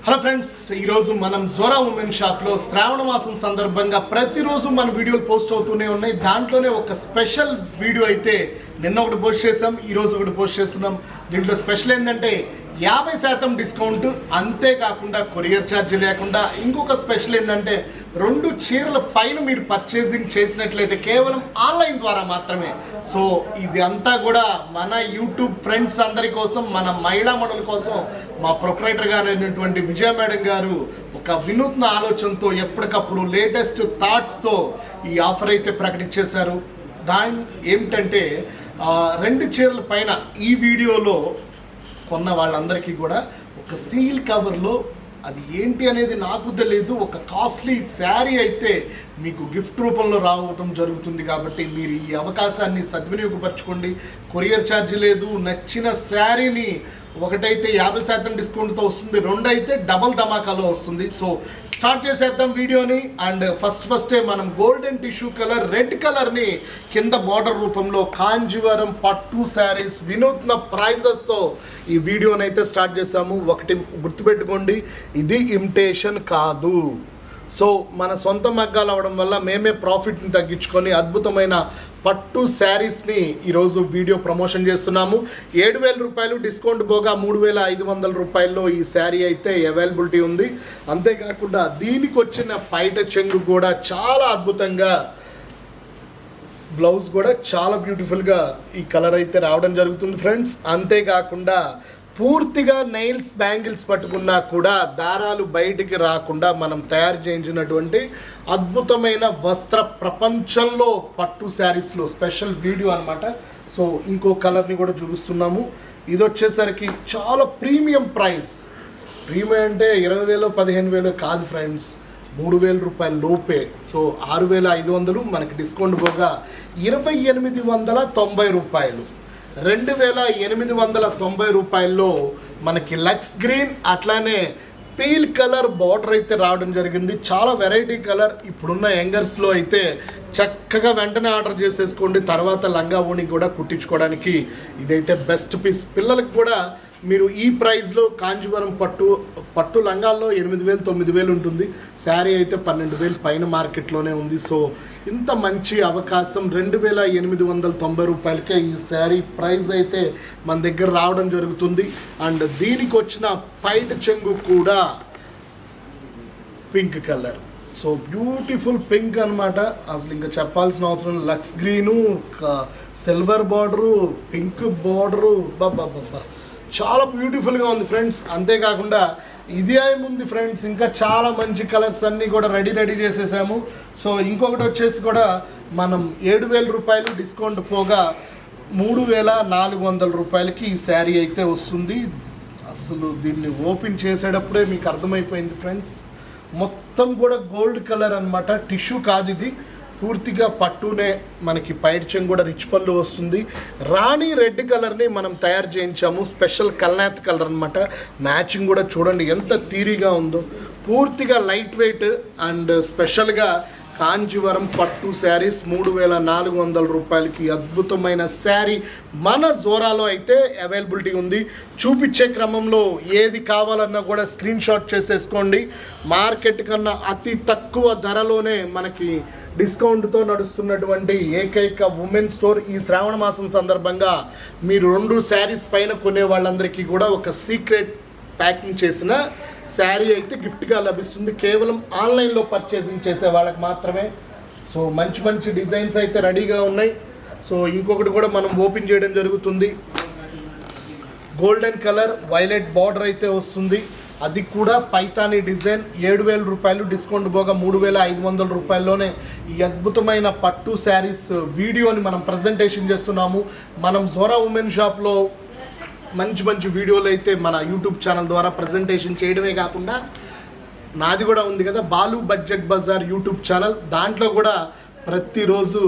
Hello friends, ఈరోజు మనం Zora women షాప్లో శ్రావణ మాసం సందర్భంగా ప్రతిరోజు మన వీడియోలు పోస్ట్ అవుతూనే ఉన్నాయి. దాంట్లోనే ఒక స్పెషల్ వీడియో అయితే నిన్న ఒకటి పోస్ట్ చేసాం, ఈరోజు ఒకటి పోస్ట్ చేస్తున్నాం. దీంట్లో స్పెషల్ ఏంటంటే 50% డిస్కౌంట్, అంతేకాకుండా కొరియర్ ఛార్జ్ లేకుండా. ఇంకొక స్పెషల్ ఏంటంటే 2 చీరల పైన మీరు పర్చేసింగ్ చేసినట్లయితే కేవలం ఆన్లైన్ ద్వారా మాత్రమే. సో ఇది అంతా కూడా మన యూట్యూబ్ ఫ్రెండ్స్ అందరి కోసం, మన మహిళా మనుల కోసం మా ప్రొపరైటర్ గారు అయినటువంటి విజయ మేడం గారు ఒక వినూత్న ఆలోచనతో ఎప్పటికప్పుడు లేటెస్ట్ థాట్స్తో ఈ ఆఫర్ అయితే ప్రకటించేశారు. దాని ఏమిటంటే 2 చీరల పైన ఈ వీడియోలో కొన్న వాళ్ళందరికీ కూడా ఒక సీల్ కవర్లో, అది ఏంటి అనేది నాకు తెలియదు, ఒక కాస్ట్లీ శారీ అయితే మీకు గిఫ్ట్ రూపంలో రావటం జరుగుతుంది. కాబట్టి మీరు ఈ అవకాశాన్ని సద్వినియోగపరచుకోండి. కొరియర్ ఛార్జ్ లేదు. నచ్చిన శారీని ఒకటైతే 50% డిస్కౌంట్తో వస్తుంది, 2 అయితే డబల్ ధమాకాలో వస్తుంది. సో స్టార్ట్ చేసేద్దాం వీడియోని. అండ్ ఫస్టే మనం గోల్డెన్ టిష్యూ కలర్, రెడ్ కలర్ని కింద బార్డర్ రూపంలో కాంజీవరం పట్టు శారీస్ వినూత్న ప్రైజెస్తో ఈ వీడియోని అయితే స్టార్ట్ చేసాము. ఒకటి గుర్తుపెట్టుకోండి, ఇది ఇమిటేషన్ కాదు. సో మన సొంత మగ్గాలు అవ్వడం వల్ల మేమే ప్రాఫిట్ని తగ్గించుకొని అద్భుతమైన పట్టు శారీస్ని ఈరోజు వీడియో ప్రమోషన్ చేస్తున్నాము. 7,000 రూపాయలు డిస్కౌంట్ పోగా 3,500 రూపాయల్లో ఈ శారీ అయితే అవైలబిలిటీ ఉంది. అంతేకాకుండా దీనికి వచ్చిన పైట చెంగు కూడా చాలా అద్భుతంగా, బ్లౌజ్ కూడా చాలా బ్యూటిఫుల్గా ఈ కలర్ అయితే రావడం జరుగుతుంది ఫ్రెండ్స్. అంతేకాకుండా పూర్తిగా నెయిల్స్, బ్యాంగిల్స్ పట్టుకున్నా కూడా దారాలు బయటికి రాకుండా మనం తయారు చేయించినటువంటి అద్భుతమైన వస్త్ర ప్రపంచంలో పట్టు శారీస్లో స్పెషల్ వీడియో అనమాట. సో ఇంకో కలర్ని కూడా చూపిస్తున్నాము. ఇది వచ్చేసరికి చాలా ప్రీమియం ప్రైస్. ప్రీమియం అంటే 20,000 15,000 కాదు ఫ్రెండ్స్, 3,000 రూపాయల లోపే. సో 6,500 మనకి డిస్కౌంట్ పోగా 2,890 రూపాయలు. 2,890 రూపాయల్లో మనకి లక్స్ గ్రీన్, అట్లానే పీల్ కలర్ బార్డర్ అయితే రావడం జరిగింది. చాలా వెరైటీ కలర్. ఇప్పుడున్న యంగర్స్లో అయితే చక్కగా వెంటనే ఆర్డర్ చేసేసుకోండి. తర్వాత లంగా ఓణి కూడా కుట్టించుకోవడానికి ఇదైతే బెస్ట్ పీస్. పిల్లలకు కూడా మీరు ఈ ప్రైస్లో కాంజీవరం పట్టు లంగాల్లో 8,000 9,000 ఉంటుంది. శారీ అయితే 12,000 పైన మార్కెట్లోనే ఉంది. సో ఇంత మంచి అవకాశం 2,890 రూపాయలకే ఈ శారీ ప్రైస్ అయితే మన దగ్గర రావడం జరుగుతుంది. అండ్ దీనికి వచ్చిన పైట చెంగు కూడా pink colour. So beautiful pink అనమాట. అసలు ఇంకా చెప్పాల్సిన అవసరం. లక్స్ green, silver border, pink border, బాబా చాలా బ్యూటిఫుల్గా ఉంది ఫ్రెండ్స్. అంతేకాకుండా ఇది ఏముంది ఫ్రెండ్స్, ఇంకా చాలా మంచి కలర్స్ అన్నీ కూడా రెడీ చేసేసాము. సో ఇంకొకటి వచ్చేసి కూడా మనం 7,000 రూపాయలు డిస్కౌంట్ పోగా 3,400 రూపాయలకి ఈ శారీ అయితే వస్తుంది. అసలు దీన్ని ఓపెన్ చేసేటప్పుడే మీకు అర్థమైపోయింది ఫ్రెండ్స్. మొత్తం కూడా గోల్డ్ కలర్ అనమాట. టిష్యూ కాదు ఇది, పూర్తిగా పట్టునే. మనకి పైట చెంగు కూడా రిచ్ పళ్ళు వస్తుంది. రాణి రెడ్ కలర్ని మనం తయారు చేయించాము. స్పెషల్ కల్నాథ్ కలర్ అనమాట. మ్యాచింగ్ కూడా చూడండి ఎంత తీరిగా ఉందో. పూర్తిగా లైట్ వెయిట్ అండ్ స్పెషల్గా కాంజీవరం పట్టు శారీస్ 3,400 రూపాయలకి అద్భుతమైన శారీ మన జోరాలో అయితే అవైలబిలిటీ ఉంది. చూపించే క్రమంలో ఏది కావాలన్నా కూడా స్క్రీన్ షాట్ చేసేసుకోండి. మార్కెట్ కన్నా అతి తక్కువ ధరలోనే మనకి డిస్కౌంట్తో నడుస్తున్నటువంటి ఏకైక ఉమెన్ స్టోర్. ఈ శ్రావణ మాసం సందర్భంగా మీరు 2 శారీస్ పైన కొనే వాళ్ళందరికీ కూడా ఒక సీక్రెట్ ప్యాకింగ్ చేసిన శారీ అయితే గిఫ్ట్గా లభిస్తుంది. కేవలం ఆన్లైన్లో పర్చేసింగ్ చేసే వాళ్ళకి మాత్రమే. సో మంచి డిజైన్స్ అయితే రెడీగా ఉన్నాయి. సో ఇంకొకటి కూడా మనం ఓపెన్ చేయడం జరుగుతుంది. గోల్డెన్ కలర్ వైలెట్ బార్డర్ అయితే వస్తుంది. అది కూడా పైతానీ డిజైన్. 7,000 రూపాయలు డిస్కౌంట్ పోగా 3,500 రూపాయల్లోనే ఈ అద్భుతమైన పట్టు శారీస్ వీడియోని మనం ప్రజెంటేషన్ చేస్తున్నాము. మనం జోరా ఉమెన్ షాప్లో మంచి వీడియోలు అయితే మన యూట్యూబ్ ఛానల్ ద్వారా ప్రజెంటేషన్ చేయడమే కాకుండా నాది కూడా ఉంది కదా, Balu budget bazaar YouTube channel. దాంట్లో కూడా ప్రతిరోజు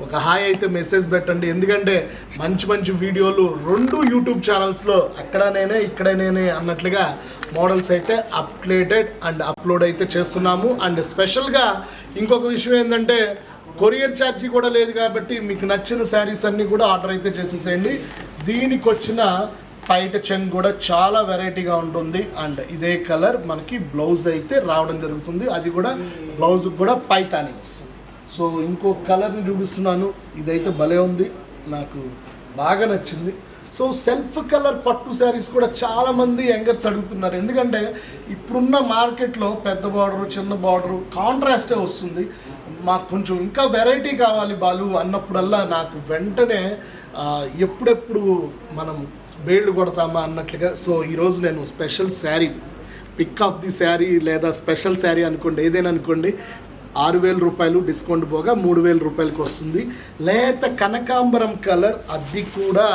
ఒక హాయ్ అయితే మెసేజ్ పెట్టండి. ఎందుకంటే మంచి వీడియోలు 2 యూట్యూబ్ ఛానల్స్లో అక్కడ నేనే ఇక్కడ నేనే అన్నట్లుగా మోడల్స్ అయితే అప్లోడ్ అయితే చేస్తున్నాము. అండ్ స్పెషల్గా ఇంకొక విషయం ఏంటంటే కొరియర్ ఛార్జీ కూడా లేదు. కాబట్టి మీకు నచ్చిన శారీస్ అన్నీ కూడా ఆర్డర్ అయితే చేసేసేయండి. దీనికి వచ్చిన పైట చెంగు కూడా చాలా వెరైటీగా ఉంటుంది. అండ్ ఇదే కలర్ మనకి బ్లౌజ్ అయితే రావడం జరుగుతుంది. అది కూడా బ్లౌజ్ కూడా పైతాని వస్తుంది. సో ఇంకో కలర్ని చూపిస్తున్నాను. ఇదైతే భలే ఉంది, నాకు బాగా నచ్చింది. సో సెల్ఫ్ కలర్ పట్టు శారీస్ కూడా చాలామంది యంగర్స్ అడుగుతున్నారు. ఎందుకంటే ఇప్పుడున్న మార్కెట్లో పెద్ద బార్డరు చిన్న బార్డరు కాంట్రాస్టే వస్తుంది. మాకు కొంచెం ఇంకా వెరైటీ కావాలి బాలు అన్నప్పుడల్లా నాకు వెంటనే ఎప్పుడెప్పుడు మనం బేళ్ళు కొడతామా అన్నట్లుగా. సో ఈరోజు నేను special sari, pick of the sari లేదా స్పెషల్ శారీ అనుకోండి, ఏదైనా అనుకోండి, 6,000 రూపాయలు డిస్కౌంట్ పోగా 3,000 రూపాయలకి వస్తుంది. లేత కనకాంబరం కలర్, అది కూడా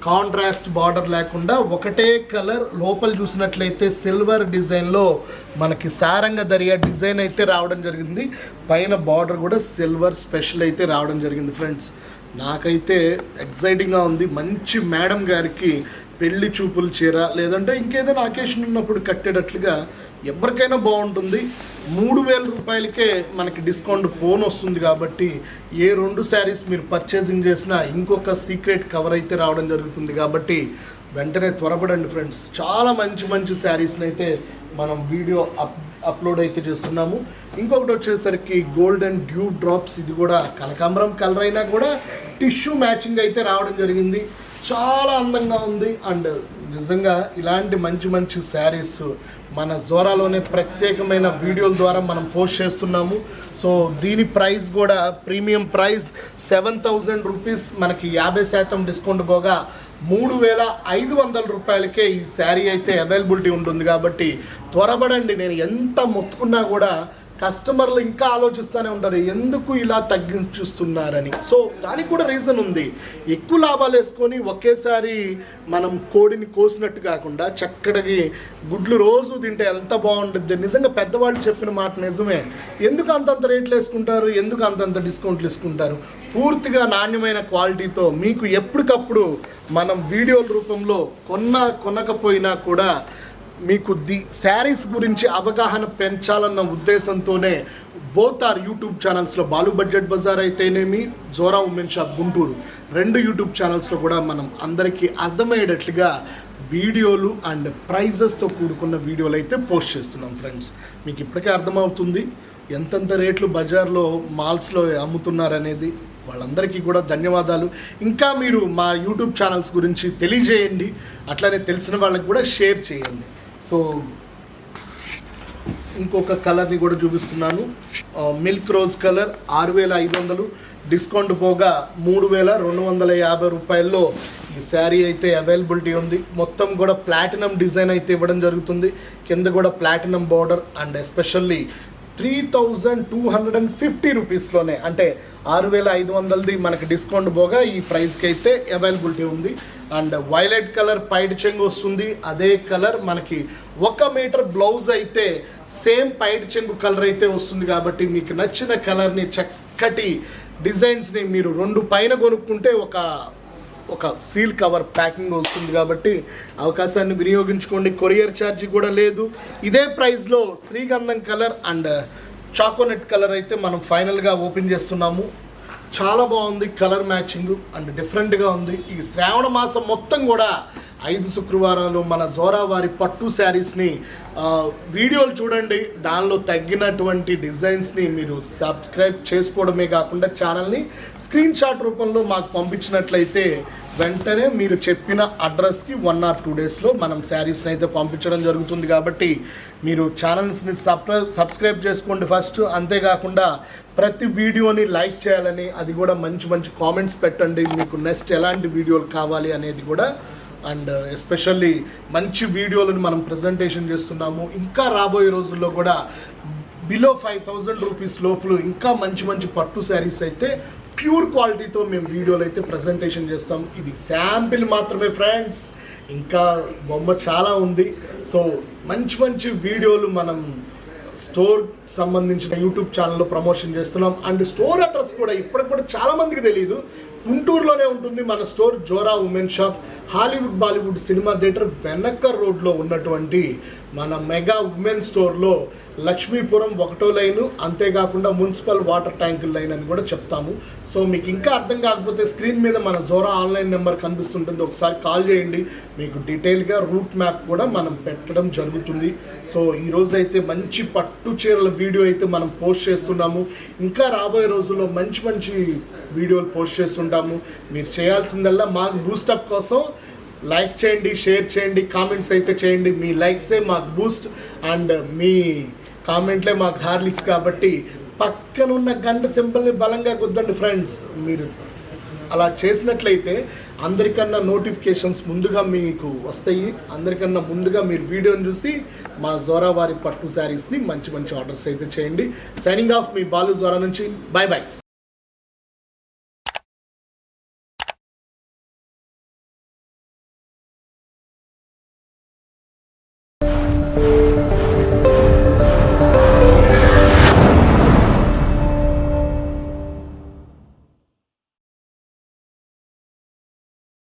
కాంట్రాస్ట్ బార్డర్ లేకుండా ఒకటే కలర్. లోపల చూసినట్లయితే సిల్వర్ డిజైన్లో మనకి సారంగ దరియా డిజైన్ అయితే రావడం జరిగింది. పైన బార్డర్ కూడా సిల్వర్ స్పెషల్ అయితే రావడం జరిగింది. ఫ్రెండ్స్ నాకైతే ఎక్సైటింగ్గా ఉంది. మంచి మేడం గారికి పెళ్లి చూపులు చీర లేదంటే ఇంకేదైనా అకేషన్ ఉన్నప్పుడు కట్టేటట్లుగా ఎవరికైనా బాగుంటుంది. 3,000 రూపాయలకే మనకి డిస్కౌంట్ ఫోన్ వస్తుంది. కాబట్టి ఏ 2 శారీస్ మీరు పర్చేసింగ్ చేసినా ఇంకొక సీక్రెట్ కవర్ అయితే రావడం జరుగుతుంది. కాబట్టి వెంటనే త్వరపడండి ఫ్రెండ్స్. చాలా మంచి మంచి శారీస్ని అయితే మనం వీడియో అప్లోడ్ అయితే చేస్తున్నాము. ఇంకొకటి వచ్చేసరికి గోల్డెన్ డ్యూ డ్రాప్స్, ఇది కూడా కనకాంబరం కలర్ అయినా కూడా టిష్యూ మ్యాచింగ్ అయితే రావడం జరిగింది. చాలా అందంగా ఉంది. అండ్ నిజంగా ఇలాంటి మంచి మంచి శారీస్ మన జోరాలోనే ప్రత్యేకమైన వీడియోల ద్వారా మనం పోస్ట్ చేస్తున్నాము. సో దీని ప్రైస్ కూడా ప్రీమియం ప్రైస్ 7,000 రూపీస్, మనకి 50% డిస్కౌంట్ పోగా 3,500 రూపాయలకే ఈ శారీ అయితే అవైలబిలిటీ ఉంటుంది. కాబట్టి త్వరపడండి. నేను ఎంత మొత్తుకున్నా కూడా కస్టమర్లు ఇంకా ఆలోచిస్తూనే ఉంటారు, ఎందుకు ఇలా తగ్గించుస్తున్నారని. సో దానికి కూడా రీజన్ ఉంది. ఎక్కువ లాభాలు వేసుకొని ఒకేసారి మనం కోడిని కోసినట్టు కాకుండా చక్కటికి గుడ్లు రోజు తింటే ఎంత బాగుంటుంది. నిజంగా పెద్దవాళ్ళు చెప్పిన మాట నిజమే. ఎందుకు అంతంత రేట్లు వేసుకుంటారు, ఎందుకు అంతంత డిస్కౌంట్లు వేసుకుంటారు? పూర్తిగా నాణ్యమైన క్వాలిటీతో మీకు ఎప్పటికప్పుడు మనం వీడియోల రూపంలో కొనకపోయినా కూడా మీకు శారీస్ గురించి అవగాహన పెంచాలన్న ఉద్దేశంతోనే బోత్ ఆర్ యూట్యూబ్ ఛానల్స్లో, బాలు బడ్జెట్ బజార్ అయితేనేమి, Zora women shop Guntur, 2 YouTube ఛానల్స్లో కూడా మనం అందరికీ అర్థమయ్యేటట్లుగా వీడియోలు అండ్ ప్రైజెస్తో కూడుకున్న వీడియోలు అయితే పోస్ట్ చేస్తున్నాం. ఫ్రెండ్స్ మీకు ఇప్పటికే అర్థమవుతుంది ఎంతెంత రేట్లు బజార్లో మాల్స్లో అమ్ముతున్నారనేది. వాళ్ళందరికీ కూడా ధన్యవాదాలు. ఇంకా మీరు మా యూట్యూబ్ ఛానల్స్ గురించి తెలియజేయండి, అట్లానే తెలిసిన వాళ్ళకి కూడా షేర్ చేయండి. సో ఇంకొక కలర్ని కూడా చూపిస్తున్నాను. మిల్క్ రోజ్ కలర్ 6,500, డిస్కౌంట్ పోగా 3,250 రూపాయల్లో ఈ శారీ అయితే అవైలబిలిటీ ఉంది. మొత్తం కూడా ప్లాటినం డిజైన్ అయితే ఇవ్వడం జరుగుతుంది. కింద కూడా ప్లాటినం బార్డర్ అండ్ ఎస్పెషల్లీ 3,250 రూపీస్లోనే, అంటే 6,500ది మనకి డిస్కౌంట్ పోగా ఈ ప్రైస్కి అయితే అవైలబిలిటీ ఉంది. అండ్ వైలెట్ కలర్ పైట చెంగు వస్తుంది. అదే కలర్ మనకి 1 మీటర్ బ్లౌజ్ అయితే సేమ్ పైట చెంగు కలర్ అయితే వస్తుంది. కాబట్టి మీకు నచ్చిన కలర్ని, చక్కటి డిజైన్స్ని మీరు 2 పైన కొనుక్కుంటే ఒక సీల్ కవర్ ప్యాకింగ్ వస్తుంది. కాబట్టి అవకాశాన్ని వినియోగించుకోండి. కొరియర్ ఛార్జ్ కూడా లేదు. ఇదే ప్రైస్లో శ్రీగంధం కలర్ అండ్ చాకోనెట్ కలర్ అయితే మనం ఫైనల్గా ఓపెన్ చేస్తున్నాము. చాలా బాగుంది కలర్ మ్యాచింగ్ అండ్ డిఫరెంట్గా ఉంది. ఈ శ్రావణ మాసం మొత్తం కూడా 5 శుక్రవారాలు మన జోరా వారి పట్టు శారీస్ని వీడియోలు చూడండి. దానిలో తగ్గినటువంటి డిజైన్స్ని మీరు సబ్స్క్రైబ్ చేసుకోవడమే కాకుండా ఛానల్ని స్క్రీన్ షాట్ రూపంలో మాకు పంపించినట్లయితే వెంటనే మీరు చెప్పిన అడ్రస్కి 1 or 2 డేస్లో మనం శారీస్ని అయితే పంపించడం జరుగుతుంది. కాబట్టి మీరు ఛానల్స్ని సబ్స్క్రైబ్ చేసుకోండి ఫస్ట్. అంతేకాకుండా ప్రతి వీడియోని లైక్ చేయాలని, అది కూడా మంచి మంచి కామెంట్స్ పెట్టండి, మీకు నెక్స్ట్ ఎలాంటి వీడియోలు కావాలి అనేది కూడా. అండ్ ఎస్పెషల్లీ మంచి వీడియోలను మనం ప్రజెంటేషన్ చేస్తున్నాము. ఇంకా రాబోయే రోజుల్లో కూడా బిలో 5,000 రూపీస్ లోపల ఇంకా మంచి మంచి పట్టు శారీస్ అయితే ప్యూర్ క్వాలిటీతో మేము వీడియోలు అయితే ప్రజెంటేషన్ చేస్తాం. ఇది శాంపిల్ మాత్రమే ఫ్రెండ్స్, ఇంకా బొమ్మ చాలా ఉంది. సో మంచి మంచి వీడియోలు మనం స్టోర్ సంబంధించిన యూట్యూబ్ ఛానల్లో ప్రమోషన్ చేస్తున్నాం. అండ్ స్టోర్ అడ్రస్ కూడా ఇప్పటికి కూడా చాలామందికి తెలియదు. గుంటూరులోనే ఉంటుంది మన store Zora women shop. Hollywood Bollywood cinema theatre వెనక్క రోడ్లో ఉన్నటువంటి మన మెగా ఉమెన్ స్టోర్లో లక్ష్మీపురం 1వ లైను, అంతేకాకుండా మున్సిపల్ వాటర్ ట్యాంకుల లైన్ అని కూడా చెప్తాము. సో మీకు ఇంకా అర్థం కాకపోతే స్క్రీన్ మీద మన జోరా ఆన్లైన్ నెంబర్ కనిపిస్తుంటుంది, ఒకసారి కాల్ చేయండి. మీకు డీటెయిల్గా రూట్ మ్యాప్ కూడా మనం పెట్టడం జరుగుతుంది. సో ఈరోజు అయితే మంచి పట్టు చీరల వీడియో అయితే మనం పోస్ట్ చేస్తున్నాము. ఇంకా రాబోయే రోజుల్లో మంచి మంచి వీడియోలు పోస్ట్ చేస్తుంటాము. మీరు చేయాల్సిందల్లా మాకు బూస్టప్ కోసం లైక్ చేయండి, షేర్ చేయండి, కామెంట్స్ అయితే చేయండి. మీ లైక్సే మాకు బూస్ట్ అండ్ మీ కామెంట్లే మాకు హార్లిక్స్. కాబట్టి పక్కనున్న గంట సింబల్ని బలంగా గుద్దండి ఫ్రెండ్స్. మీరు అలా చేసినట్లయితే అందరికన్నా నోటిఫికేషన్స్ ముందుగా మీకు వస్తాయి. అందరికన్నా ముందుగా మీరు వీడియోని చూసి మా జోరా వారి పట్టు శారీస్ని మంచి మంచి ఆర్డర్స్ అయితే చేయండి. సైనింగ్ ఆఫ్ మీ బాలు జోరా నుంచి. Bye bye.